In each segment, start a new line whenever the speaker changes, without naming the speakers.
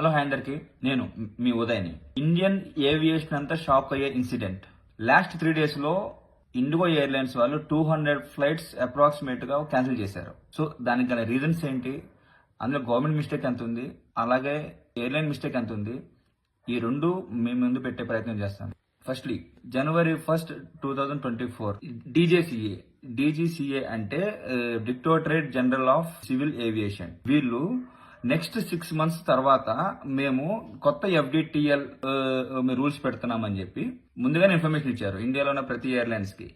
Hello హ్యాండర్కి నేను మీ Udayani. Indian aviation అంతా shock అయ్యే ఇన్సిడెంట్. లాస్ట్ 3 days లో ఇండిగో ఎయిర్లైన్స్ వాళ్ళు 200 ఫ్లైట్స్ అప్రాక్సిమేట్ గా క్యాన్సిల్ చేశారు. సో దానికి గల రీజన్స్ ఏంటి, అందులో గవర్నమెంట్ మిస్టేక్ ఎంత ఉంది, అలాగే ఎయిర్లైన్ మిస్టేక్ ఎంత ఉంది, ఈ రెండు మీ ముందు పెట్టే ప్రయత్నం చేస్తాను. ఫస్ట్లీ January 1st, 2024 డీజీసీఏ అంటే directorate general of civil aviation. వీళ్ళు నెక్స్ట్ 6 months తర్వాత మేము కొత్త ఎఫ్డిటిఎల్ రూల్స్ పెడుతున్నామని చెప్పి ముందుగానే ఇన్ఫర్మేషన్ ఇచ్చారు ఇండియాలో ఉన్న ప్రతి ఎయిర్లైన్స్ కి.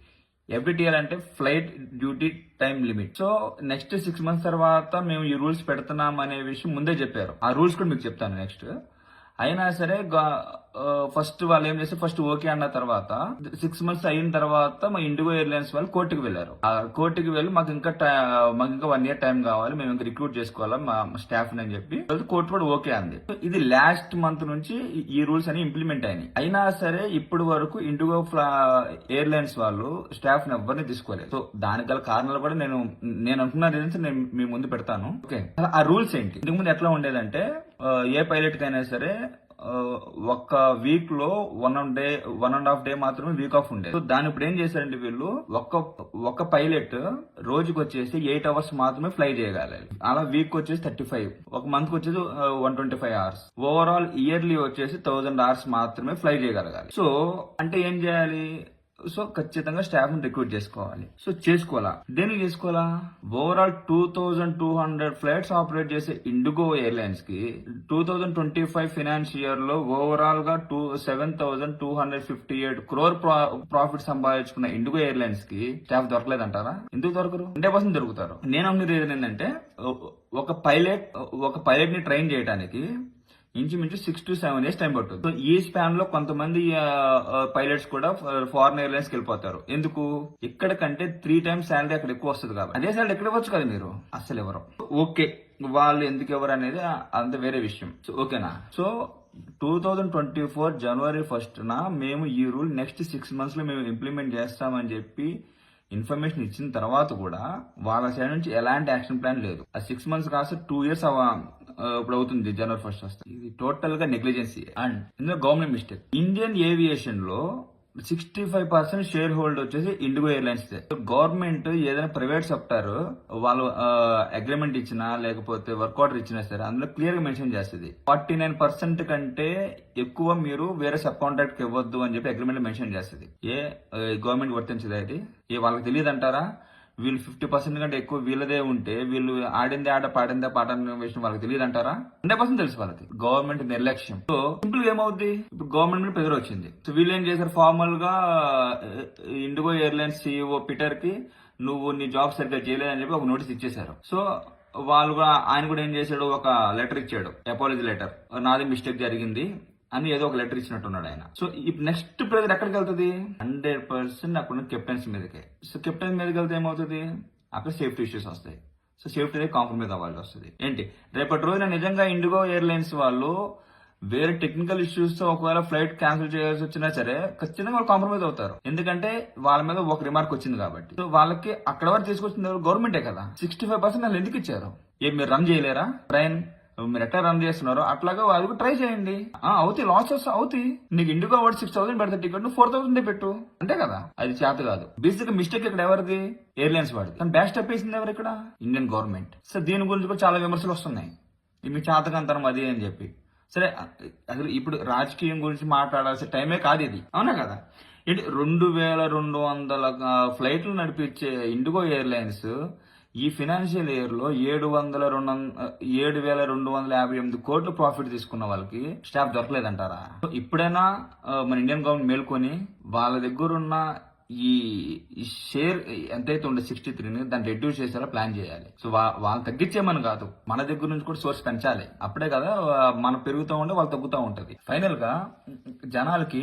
ఎఫ్డిటిఎల్ అంటే flight duty time limit. So next 6 months తర్వాత మేము ఈ రూల్స్ పెడుతున్నాం అనే విషయం ముందే చెప్పారు. ఆ రూల్స్ కూడా మీకు చెప్తాను నెక్స్ట్. అయినా సరే ఫస్ట్ వాళ్ళు ఏం చేస్తే ఫస్ట్ ఓకే అన్న తర్వాత 6 months అయిన తర్వాత మా ఇండిగో ఎయిర్లైన్స్ వాళ్ళు కోర్టుకు వెళ్ళారు. ఆ కోర్టుకి వెళ్ళి మాకు ఇంకా 1 year టైం కావాలి, మేము ఇంకా రిక్రూట్ చేసుకోవాలా మా స్టాఫ్ అని చెప్పి కోర్టు కూడా ఓకే అంది. ఇది లాస్ట్ మంత్ నుంచి ఈ రూల్స్ అని ఇంప్లిమెంట్ అయినాయి. అయినా సరే ఇప్పటి వరకు ఇండిగో ఎయిర్లైన్స్ వాళ్ళు స్టాఫ్ ని ఎవరిని తీసుకోలేదు. సో దానికి గల కారణాలు కూడా నేను అంటున్న రీజన్స్ నేను మీ ముందు పెడతాను. ఓకే, ఆ రూల్స్ ఏంటి? ఇంతకు ముందు ఎట్లా ఉండేదంటే ఏ పైలట్ కైనా సరే ఒక వీక్ లో 1.5 day మాత్రమే వీక్ ఆఫ్ ఉండేది. సో దాని ఇప్పుడు ఏం చేశారంటే వీళ్ళు ఒక పైలట్ రోజుకి వచ్చేసి 8 hours మాత్రమే ఫ్లై చేయగలగాలి. అలా వీక్ వచ్చేసి 35, ఒక మంత్ వచ్చేసి 125 hours, ఓవరాల్ ఇయర్లీ వచ్చేసి 1000 hours మాత్రమే ఫ్లై చేయగలగాలి. సో అంటే ఏం చేయాలి? సో ఖచ్చితంగా స్టాఫ్ ని రిక్రూట్ చేసుకోవాలి. సో చేసుకోవాలా? దేనికి చేసుకోవాలా? ఓవరాల్ 2200 ఫ్లైట్స్ ఆపరేట్ చేసే ఇండిగో ఎయిర్లైన్స్ కి 2025 ఫైనాన్షియల్ ఇయర్ లో ఓవరాల్ గా 7,258 crore ప్రాఫిట్ సంపాదించుకున్న ఇండిగో ఎయిర్లైన్స్ కి స్టాఫ్ దొరకలేదంటారా? ఎందుకు దొరకరు? 100% దొరుకుతారు. నేను అన్న రీజన్ ఏంటంటే ఒక పైలట్ ని ట్రైన్ చేయడానికి ఇంచుమించు 6 to 7 years టైం పడుతుంది. ఈ స్పాన్ లో కొంతమంది పైలట్స్ కూడా ఫారెన్ ఎయిర్లైన్స్ కి వెళ్ళిపోతారు. ఎందుకు? ఇక్కడ కంటే 3 times శాలరీ అక్కడ ఎక్కువ వస్తుంది కాబట్టి. అదే శాలరీ ఎక్కడ ఇవ్వచ్చు కదా మీరు. అసలు ఎవరు ఓకే, వాళ్ళు ఎందుకు ఎవరు అనేది అంత వేరే విషయం. ఓకేనా? సో 2024 January 1st మేము ఈ రూల్ నెక్స్ట్ 6 months లో మేము ఇంప్లిమెంట్ చేస్తామని చెప్పి ఇన్ఫర్మేషన్ ఇచ్చిన తర్వాత కూడా వాళ్ళ సైడ్ నుంచి ఎలాంటి యాక్షన్ ప్లాన్ లేదు. ఆ 6 months కాస్త 2 years ఇప్పుడు అవుతుంది. January 1st వస్తుంది. ఇది టోటల్ గా నెగ్లిజెన్సీ అండ్ ఇందులో గవర్నమెంట్ మిస్టేక్. ఇండియన్ ఏవియేషన్ లో 65% షేర్ హోల్డ్ వచ్చేసి ఇండిగో ఎయిర్లైన్స్. గవర్నమెంట్ ఏదైనా ప్రైవేట్ సెక్టర్ వాళ్ళు అగ్రిమెంట్ ఇచ్చినా లేకపోతే వర్క్ ఆర్డర్ ఇచ్చినా సరే అందులో క్లియర్ గా మెన్షన్ చేస్తుంది 49% కంటే ఎక్కువ మీరు వేరే సబ్ కాంట్రాక్ట్ కి ఇవ్వద్దు అని చెప్పి అగ్రిమెంట్ మెన్షన్ చేస్తుంది. గవర్నమెంట్ వర్తించదు అది? వాళ్ళకి తెలియదు అంటారా? వీళ్ళు 50% కంటే ఎక్కువ వీళ్ళదే ఉంటే వీళ్ళు ఆడిందే ఆట పాడిందే పాట అనే విషయం వాళ్ళకి తెలియదు అంటారా? 100% తెలుసు వాళ్ళకి. గవర్నమెంట్ నిర్లక్ష్యం. సో సింపుల్ గా ఏమవుద్ది, ఇప్పుడు గవర్నమెంట్ మీద ప్రెజర్ వచ్చింది. సో వీళ్ళు ఏం చేశారు, ఫార్మల్ గా ఇండిగో ఎయిర్లైన్స్ CEO పీటర్ కి నువ్వు నీ జాబ్ సరిగ్గా చేయలేదని చెప్పి ఒక నోటీస్ ఇచ్చేశారు. సో ఆయన కూడా ఏం చేశాడు, ఒక లెటర్ ఇచ్చాడు, అపాలజీ లెటర్, నాది మిస్టేక్ జరిగింది అని ఏదో ఒక లెటర్ ఇచ్చినట్టున్నాడు ఆయన. సో ఇప్పుడు నెక్స్ట్ ప్రెజర్ ఎక్కడికి వెళ్తుంది? 100% అక్కడ కెప్టెన్స్ మీదకే. సో కెప్టెన్స్ మీదకి వెళ్తే ఏమవుతుంది, అక్కడ సేఫ్టీ ఇష్యూస్ వస్తాయి. సో సేఫ్టీ కాంప్రమైజ్ అవ్వాల్సి వస్తుంది. ఏంటి, రేపటి రోజున నిజంగా ఇండిగో ఎయిర్లైన్స్ వాళ్ళు వేరే టెక్నికల్ ఇష్యూస్ తో ఒకవేళ ఫ్లైట్ క్యాన్సిల్ చేయాల్సి వచ్చినా సరే ఖచ్చితంగా వాళ్ళు కాంప్రమైజ్ అవుతారు. ఎందుకంటే వాళ్ళ మీద ఒక రిమార్క్ వచ్చింది కాబట్టి. సో వాళ్ళకి అక్కడ వరకు తీసుకొచ్చింది గవర్నమెంటే కదా. 65% వాళ్ళు ఎందుకు ఇచ్చారు? మీరు రన్ చేయలేరా ట్రైన్? మీరు ఎట్లా రన్ చేస్తున్నారో అట్లాగా వాళ్ళు ట్రై చేయండి. అవుతాయి, లాసెస్ అవుతాయి. నీకు ఇండిగో వాడు 6,000 పెడతా టికెట్, నువ్వు 4,000 పెట్టు, అంతే కదా. అది చేత కాదు. బేసిక్ మిస్టేక్ ఇక్కడ ఎవరిది? ఎయిర్లైన్స్ వాడిది. కానీ బ్యాక్ స్టెప్ వేసింది ఎవరు ఇక్కడ? Indian government. సో దీని గురించి కూడా చాలా విమర్శలు వస్తున్నాయి, మీ చేతకంతరం అది అని చెప్పి. సరే, అసలు ఇప్పుడు రాజకీయం గురించి మాట్లాడాల్సిన టైమే కాదు ఇది, అవునా కదా. ఏంటి 2,200 ఫ్లైట్లు నడిపించే ఇండిగో ఎయిర్లైన్స్ ఈ ఫైనాన్షియల్ ఇయర్ లో 7,258 కోట్లు ప్రాఫిట్ తీసుకున్న వాళ్ళకి స్టాఫ్ దొరకలేదంటారా? ఇప్పుడైనా మన ఇండియన్ గవర్నమెంట్ మేల్కొని వాళ్ళ దగ్గర ఉన్న ఈ షేర్ ఎంతైతే ఉండే 63 దాన్ని రెడ్యూస్ చేసేలా ప్లాన్ చేయాలి. సో వాళ్ళు తగ్గించేమని కాదు, మన దగ్గర నుంచి కూడా సోర్స్ పెంచాలి. అప్పుడే కదా మనం పెరుగుతూ ఉంటే వాళ్ళు తగ్గుతూ ఉంటది. ఫైనల్ గా జనాలకి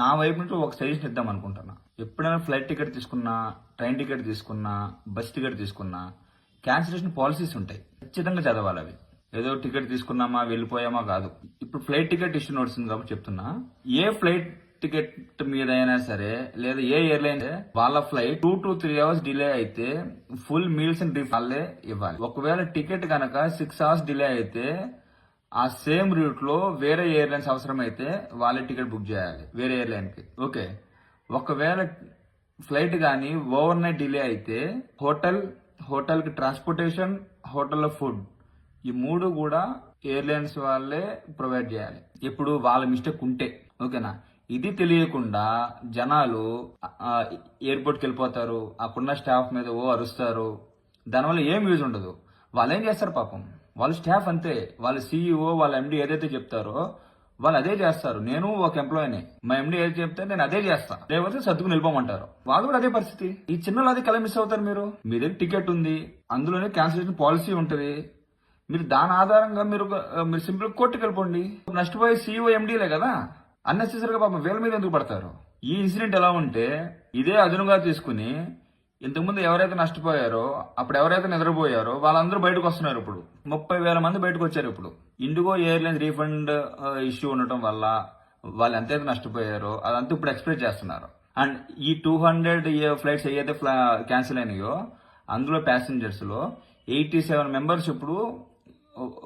నా వైపు నుంచి ఒక సజెషన్ ఇద్దాం అనుకుంటున్నా. ఎప్పుడైనా ఫ్లైట్ టికెట్ తీసుకున్నా, ట్రైన్ టికెట్ తీసుకున్నా, బస్ టికెట్ తీసుకున్నా క్యాన్సిలేషన్ పాలసీస్ ఉంటాయి. ఖచ్చితంగా చదవాలి అవి. ఏదో టికెట్ తీసుకున్నామా వెళ్ళిపోయామా కాదు. ఇప్పుడు ఫ్లైట్ టికెట్ ఇష్యూ నడుస్తుంది కాబట్టి చెప్తున్నా, ఏ ఫ్లైట్ టికెట్ మీద అయినా సరే లేదా ఏ ఎయిర్లైన్ వాళ్ళ ఫ్లైట్ 2 to 3 hours డిలే అయితే ఫుల్ మీల్స్ అండ్ వాళ్ళే ఇవ్వాలి. ఒకవేళ టికెట్ కనుక 6 hours డిలే అయితే ఆ సేమ్ రూట్ లో వేరే ఎయిర్లైన్స్ అవసరమైతే వాళ్ళే టికెట్ బుక్ చేయాలి వేరే ఎయిర్లైన్ కి. ఓకే, ఒకవేళ ఫ్లైట్ కానీ ఓవర్ నైట్ డిలే అయితే హోటల్ కి ట్రాన్స్పోర్టేషన్, హోటల్లో ఫుడ్, ఈ మూడు కూడా ఎయిర్లైన్స్ వాళ్ళే ప్రొవైడ్ చేయాలి. ఇప్పుడు వాళ్ళ మిస్టేక్ ఉంటే ఓకేనా. ఇది తెలియకుండా జనాలు ఎయిర్పోర్ట్కి వెళ్ళిపోతారు, అక్కడున్న స్టాఫ్ మీద అరుస్తారు. దానివల్ల ఏం యూజ్ ఉండదు. వాళ్ళు ఏం చేస్తారు పాపం, వాళ్ళు స్టాఫ్ అంతే. వాళ్ళ సీఈఓ, వాళ్ళ ఎండి ఏదైతే చెప్తారో వాళ్ళు అదే చేస్తారు. నేను ఒక ఎంప్లాయీని, మా ఎండి ఏది చెప్తే నేను అదే చేస్తా, లేకపోతే సర్దుకుని వెళ్ళిపోమంటారు. వాళ్ళు కూడా అదే పరిస్థితి. ఈ చిన్నలో అది కల మిస్ అవుతారు. మీ దగ్గర టికెట్ ఉంది, అందులోనే క్యాన్సిలేషన్ పాలసీ ఉంటుంది. మీరు దాని ఆధారంగా మీరు సింపుల్ కోర్టుకి వెళ్ళిపోండి. నష్టపోయే సీఈఓ ఎండీలే కదా, అన్నెసెసరీగా పాపం వీళ్ళ మీద ఎందుకు పడతారు? ఈ ఇన్సిడెంట్ ఎలా ఉంటే ఇదే అదునుగా తీసుకుని ఇంతకుముందు ఎవరైతే నష్టపోయారో, అప్పుడు ఎవరైతే నిద్రపోయారో వాళ్ళందరూ బయటకు వస్తున్నారు. ఇప్పుడు 30,000 మంది బయటకు వచ్చారు. ఇప్పుడు ఇండిగో ఎయిర్లైన్స్ రీఫండ్ ఇష్యూ ఉండటం వల్ల వాళ్ళు ఎంతైతే నష్టపోయారో అదంతా ఇప్పుడు ఎక్స్ప్రెస్ చేస్తున్నారు. అండ్ ఈ 200 ఫ్లైట్స్ ఏదైతే క్యాన్సిల్ అయినాయో అందులో ప్యాసింజర్స్ లో 87 మెంబర్స్ ఇప్పుడు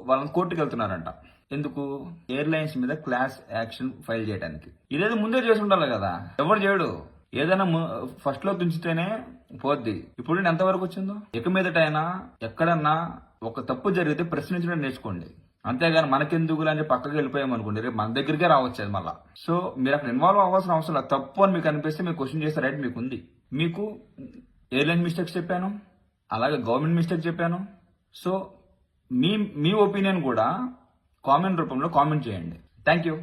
వాళ్ళని కోర్టుకు వెళ్తున్నారంట. ఎందుకు? ఎయిర్లైన్స్ మీద క్లాస్ యాక్షన్ ఫైల్ చేయడానికి. ఇదేదో ముందే చేసి ఉండాలి కదా, ఎవరు చేయడు. ఏదైనా ఫస్ట్ లో తుంచితేనే పోద్ది. ఇప్పుడు నేను ఎంతవరకు వచ్చిందో. ఇక మీదటైనా ఎక్కడన్నా ఒక తప్పు జరిగితే ప్రశ్నించడం నేర్చుకోండి, అంతేగాని మనకెందుకు అని పక్కకి వెళ్ళిపోయామనుకోండి, రేపు మన దగ్గరికే రావచ్చు అది మళ్ళా. సో మీరు అక్కడ ఇన్వాల్వ్ అవ్వాల్సిన అవసరం లేదు. తప్పు అని మీకు అనిపిస్తే మీరు క్వశ్చన్ చేసే రైట్ మీకు ఉంది. మీకు ఎయిర్లైన్ మిస్టేక్స్ చెప్పాను, అలాగే గవర్నమెంట్ మిస్టేక్ చెప్పాను. సో మీ ఒపీనియన్ కూడా కామెంట్ రూపంలో కామెంట్ చేయండి. Thank you.